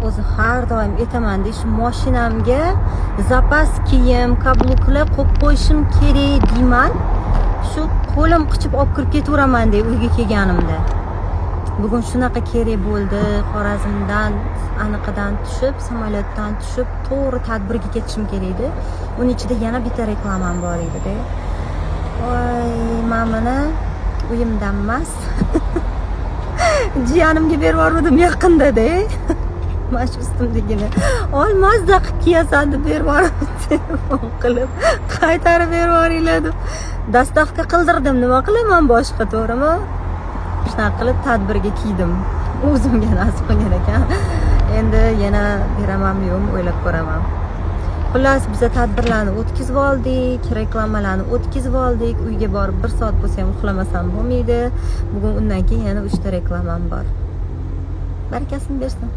o'zi har doim aytaman shu mashinamga zapas kiyim, kabluklar qo'yib qo'yishim kerak deyman. Shu qo'lim qichib olib kirib ketaveraman deb uyga kelganimda. Bugun shunaqa kerak bo'ldi. Xorazmdan aniqidan tushib, samolyotdan tushib, to'g'ri tadbirga ketishim kerak edi. Uning ichida yana bitta reklamam bor edi-da. Voy, men buni uyimdan emas. Jiyanimga berib yubordim yaqinda-da. Mana shu ustimdagini olmazda qilib kiyasan deb berib yubordim. Telefon qilib qaytarib berib yuboringlar deb. Dastavka qildirdim, nima qilaman boshqa, to'g'rimi? Shunaqa qilib tadbirga kiydim. O'zimga nasib qilgan ekan. Endi yana beramanmi yo'qmi o'ylab ko'raman. Xullas, biz tadbirlarni o'tkazib oldik, reklamalarni o'tkazib oldik. Uyga borib 1 soat bo'lsa ham uxlamasam bo'lmaydi. Bugun undan keyin yana 3 ta reklamam bor. Barakasini bersin.